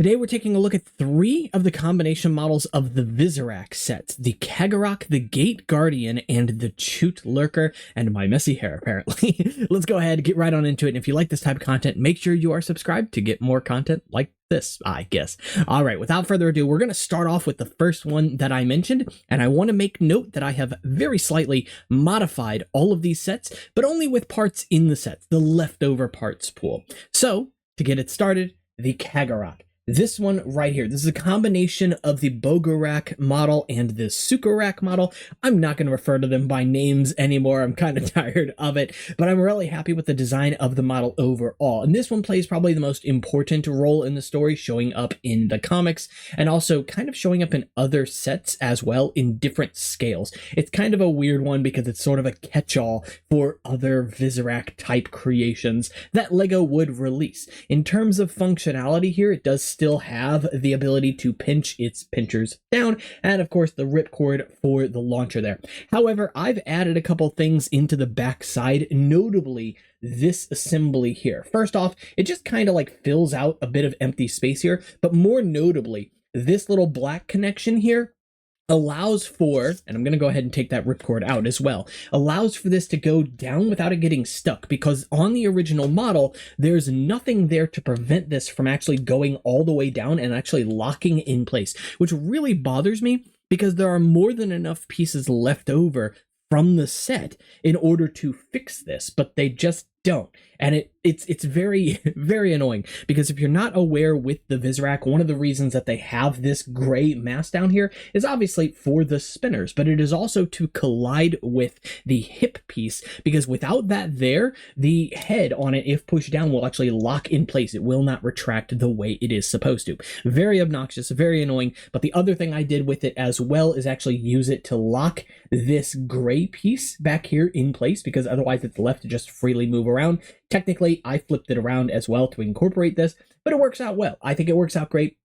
Today we're taking a look at 3 of the combination models of the Visorak set, the Kagarak, the Gate Guardian, and the Chute Lurker, and my messy hair, apparently. Let's go ahead, get right on into it, and if you like this type of content, make sure you are subscribed to get more content like this, I guess. All right, without further ado, we're going to start off with the first one that I mentioned, and I want to make note that I have very slightly modified all of these sets, but only with parts in the sets, the leftover parts pool. So, to get it started, the Kagarak. This one right here, this is a combination of the Bogarak model and the Sukarak model. I'm not going to refer to them by names anymore. I'm kind of tired of it, but I'm really happy with the design of the model overall. And this one plays probably the most important role in the story, showing up in the comics and also kind of showing up in other sets as well in different scales. It's kind of a weird one because it's sort of a catch-all for other Visorak type creations that LEGO would release. In terms of functionality here, it does still have the ability to pinch its pinchers down, and of course the ripcord for the launcher there. However, I've added a couple things into the back side, notably this assembly here. First off, it just kind of like fills out a bit of empty space here, but more notably, this little black connection here allows for, and I'm going to go ahead and take that ripcord out as well, allows for this to go down without it getting stuck, because on the original model, there's nothing there to prevent this from actually going all the way down and actually locking in place, which really bothers me because there are more than enough pieces left over from the set in order to fix this, but they just don't. And it's very, very annoying because if you're not aware with the Visorak, one of the reasons that they have this gray mass down here is obviously for the spinners, but it is also to collide with the hip piece, because without that there, the head on it, if pushed down, will actually lock in place. It will not retract the way it is supposed to. Very obnoxious, very annoying, but the other thing I did with it as well is actually use it to lock this gray piece back here in place, because otherwise it's left to just freely move around. Technically, I flipped it around as well to incorporate this, but it works out well. I think it works out great,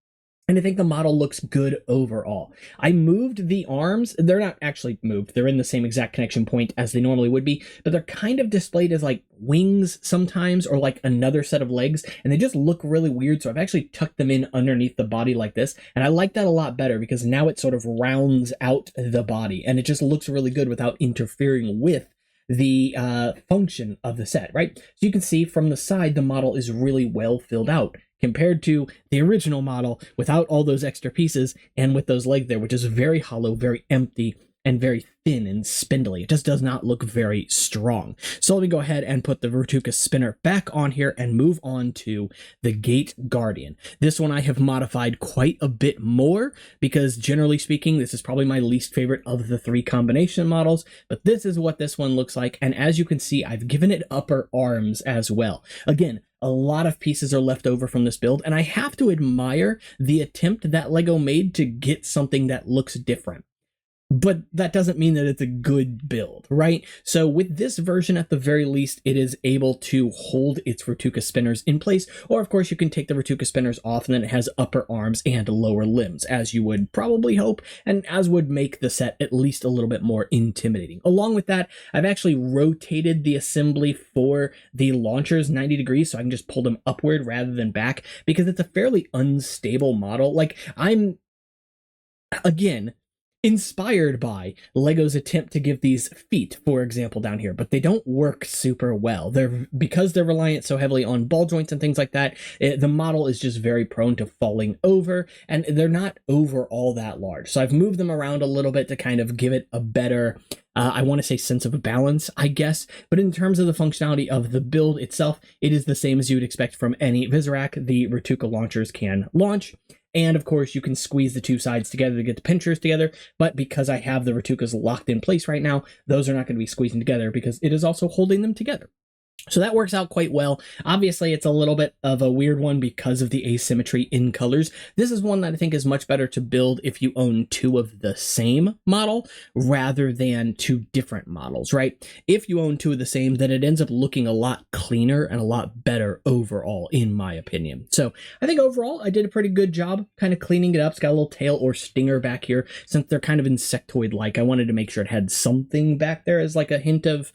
and I think the model looks good overall. I moved the arms. They're not actually moved. They're in the same exact connection point as they normally would be, but they're kind of displayed as like wings sometimes, or like another set of legs, and they just look really weird, so I've actually tucked them in underneath the body like this, and I like that a lot better because now it sort of rounds out the body, and it just looks really good without interfering with the function of the set, right? So you can see from the side, the model is really well filled out compared to the original model without all those extra pieces and with those legs there, which is very hollow, very empty, and very thin and spindly. It just does not look very strong. So let me go ahead and put the Vertuka spinner back on here and move on to the Gate Guardian. This one I have modified quite a bit more because generally speaking, this is probably my least favorite of the 3 combination models, but this is what this one looks like. And as you can see, I've given it upper arms as well. Again, a lot of pieces are left over from this build, and I have to admire the attempt that LEGO made to get something that looks different. But that doesn't mean that it's a good build, right? So with this version, at the very least, it is able to hold its Vertuka spinners in place, or of course you can take the Vertuka spinners off and then it has upper arms and lower limbs, as you would probably hope, and as would make the set at least a little bit more intimidating. Along with that, I've actually rotated the assembly for the launchers 90 degrees, so I can just pull them upward rather than back, because it's a fairly unstable model. Like, I'm, again, inspired by LEGO's attempt to give these feet, for example, down here, but they don't work super well. Because they're reliant so heavily on ball joints and things like that, the model is just very prone to falling over, and they're not overall that large. So I've moved them around a little bit to kind of give it a better, I want to say, sense of balance, I guess. But in terms of the functionality of the build itself, it is the same as you would expect from any Visorak. The Vertuka launchers can launch. And of course, you can squeeze the 2 sides together to get the pinchers together. But because I have the Vertukas locked in place right now, those are not going to be squeezing together because it is also holding them together. So that works out quite well. Obviously, it's a little bit of a weird one because of the asymmetry in colors. This is one that I think is much better to build if you own 2 of the same model rather than 2 different models, right? If you own 2 of the same, then it ends up looking a lot cleaner and a lot better overall, in my opinion. So I think overall, I did a pretty good job kind of cleaning it up. It's got a little tail or stinger back here. Since they're kind of insectoid-like, I wanted to make sure it had something back there as like a hint of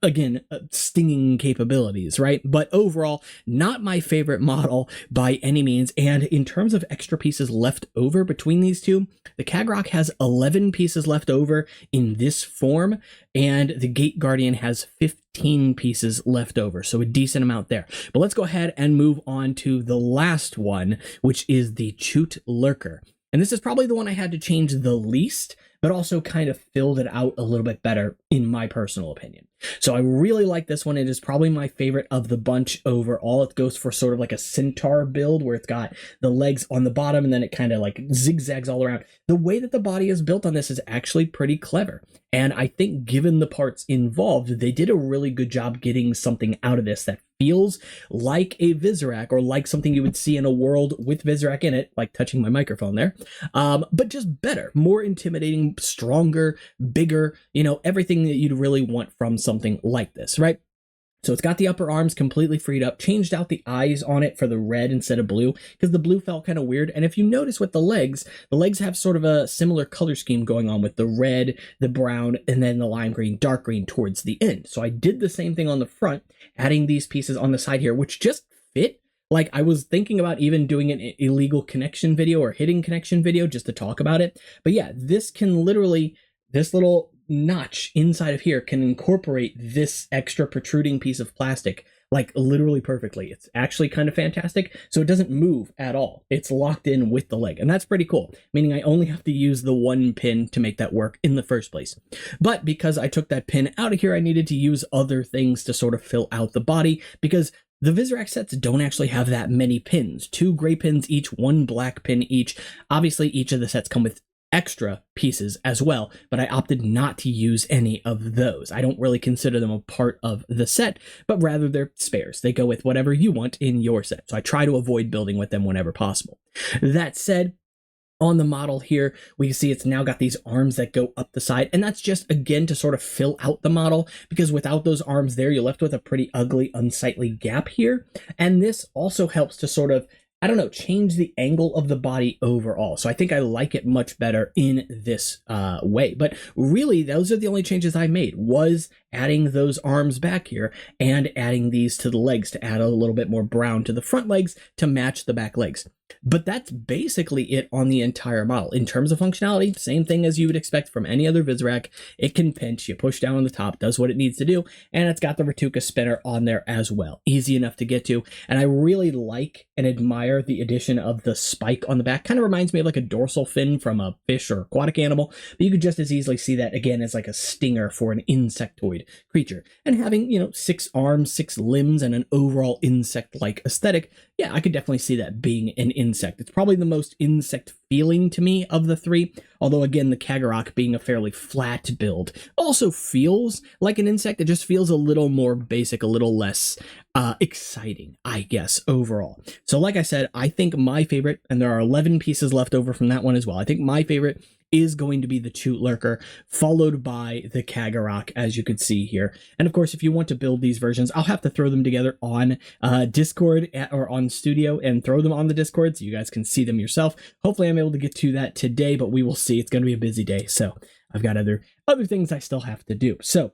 again, stinging capabilities, right? But overall, not my favorite model by any means. And in terms of extra pieces left over between these two, the Kagarak has 11 pieces left over in this form, and the Gate Guardian has 15 pieces left over, so a decent amount there. But let's go ahead and move on to the last one, which is the Chute Lurker. And this is probably the one I had to change the least, but also kind of filled it out a little bit better in my personal opinion. So I really like this one. It is probably my favorite of the bunch overall. It goes for sort of like a centaur build where it's got the legs on the bottom and then it kind of like zigzags all around. The way that the body is built on this is actually pretty clever. And I think given the parts involved, they did a really good job getting something out of this that feels like a Visorak, or like something you would see in a world with Visorak in it, like touching my microphone there, but just better, more intimidating, stronger, bigger, you know, everything that you'd really want from something like this, right? So it's got the upper arms completely freed up, changed out the eyes on it for the red instead of blue, because the blue felt kind of weird. And if you notice with the legs have sort of a similar color scheme going on with the red, the brown, and then the lime green, dark green towards the end. So I did the same thing on the front, adding these pieces on the side here, which just fit. Like, I was thinking about even doing an illegal connection video or hidden connection video just to talk about it. But yeah, this can literally, this little notch inside of here can incorporate this extra protruding piece of plastic like literally perfectly. It's actually kind of fantastic. So it doesn't move at all. It's locked in with the leg, and that's pretty cool, meaning I only have to use the one pin to make that work in the first place. But because I took that pin out of here, I needed to use other things to sort of fill out the body, because the Visorak sets don't actually have that many pins. 2 gray pins each, 1 black pin each. Obviously, each of the sets come with extra pieces as well, but I opted not to use any of those. I don't really consider them a part of the set, but rather they're spares. They go with whatever you want in your set. So I try to avoid building with them whenever possible. That said, on the model here, we can see it's now got these arms that go up the side, and that's just, again, to sort of fill out the model, because without those arms there, you're left with a pretty ugly, unsightly gap here. And this also helps to sort of, I don't know, change the angle of the body overall. So I think I like it much better in this way. But really, those are the only changes I made, was adding those arms back here and adding these to the legs to add a little bit more brown to the front legs to match the back legs. But that's basically it on the entire model. In terms of functionality, same thing as you would expect from any other Visorak. It can pinch, you push down on the top, does what it needs to do, and it's got the Ratuka spinner on there as well. Easy enough to get to, and I really like and admire the addition of the spike on the back. Kind of reminds me of like a dorsal fin from a fish or aquatic animal, but you could just as easily see that again as like a stinger for an insectoid creature. And having, you know, 6 arms, 6 limbs, and an overall insect-like aesthetic, yeah, I could definitely see that being an insect. It's probably the most insect feeling to me of the 3, although again, the Kagarak being a fairly flat build also feels like an insect. It just feels a little more basic, a little less exciting, I guess, overall. So like I said, I think my favorite, and there are 11 pieces left over from that one as well, I think my favorite is going to be the Chute Lurker, followed by the Kagarak, as you could see here. And of course, if you want to build these versions, I'll have to throw them together on Discord or on Studio and throw them on the Discord so you guys can see them yourself. Hopefully I'm able to get to that today, but we will see. It's going to be a busy day, so I've got other things I still have to do. So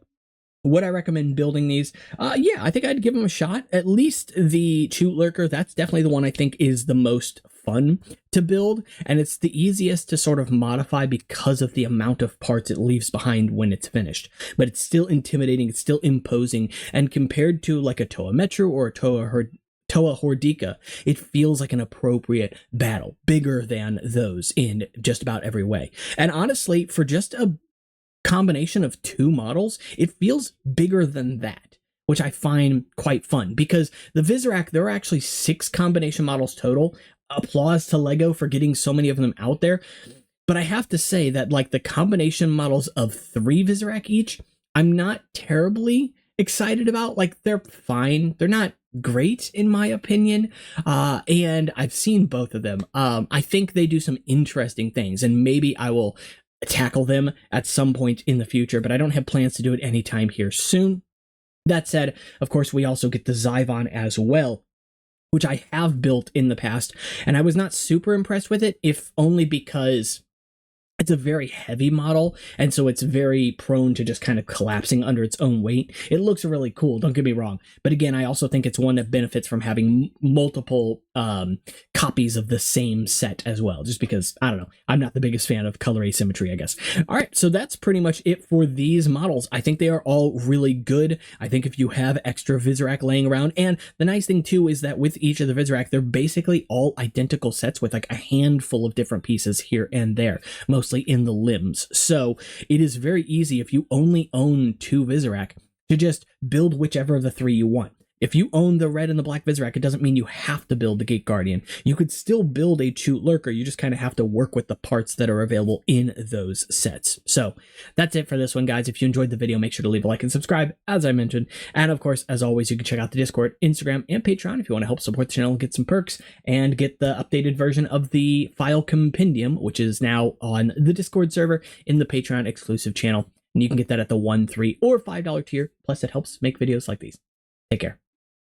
would I recommend building these? Yeah, I think I'd give them a shot. At least the Chute Lurker, that's definitely the one I think is the most fun to build, and it's the easiest to sort of modify because of the amount of parts it leaves behind when it's finished. But it's still intimidating, it's still imposing, and compared to like a Toa Metru or a Toa Hordika, it feels like an appropriate battle, bigger than those in just about every way. And honestly, for just a combination of 2 models, it feels bigger than that, which I find quite fun, because the Visorak, there are actually 6 combination models total. Applause to Lego for getting so many of them out there. But I have to say that like the combination models of 3 Visorak each, I'm not terribly excited about. Like, they're fine. They're not great in my opinion. And I've seen both of them. I think they do some interesting things, and maybe I will tackle them at some point in the future, but I don't have plans to do it anytime here soon. That said, of course, we also get the Zyvon as well, which I have built in the past, and I was not super impressed with it, if only because it's a very heavy model, and so it's very prone to just kind of collapsing under its own weight. It looks really cool, don't get me wrong, but again, I also think it's one that benefits from having multiple copies of the same set as well, just because, I don't know, I'm not the biggest fan of color asymmetry, I guess. All right, so that's pretty much it for these models. I think they are all really good. I think if you have extra Visorak laying around, and the nice thing too is that with each of the Visorak, they're basically all identical sets with like a handful of different pieces here and there, mostly in the limbs. So it is very easy if you only own 2 Visorak to just build whichever of the 3 you want. If you own the red and the black Visorak, it doesn't mean you have to build the Gate Guardian. You could still build a Chute Lurker, you just kind of have to work with the parts that are available in those sets. So that's it for this one, guys. If you enjoyed the video, make sure to leave a like and subscribe, as I mentioned. And of course, as always, you can check out the Discord, Instagram, and Patreon if you want to help support the channel and get some perks, and get the updated version of the file compendium, which is now on the Discord server in the Patreon exclusive channel. And you can get that at the $1, $3, or $5 tier. Plus, it helps make videos like these. Take care.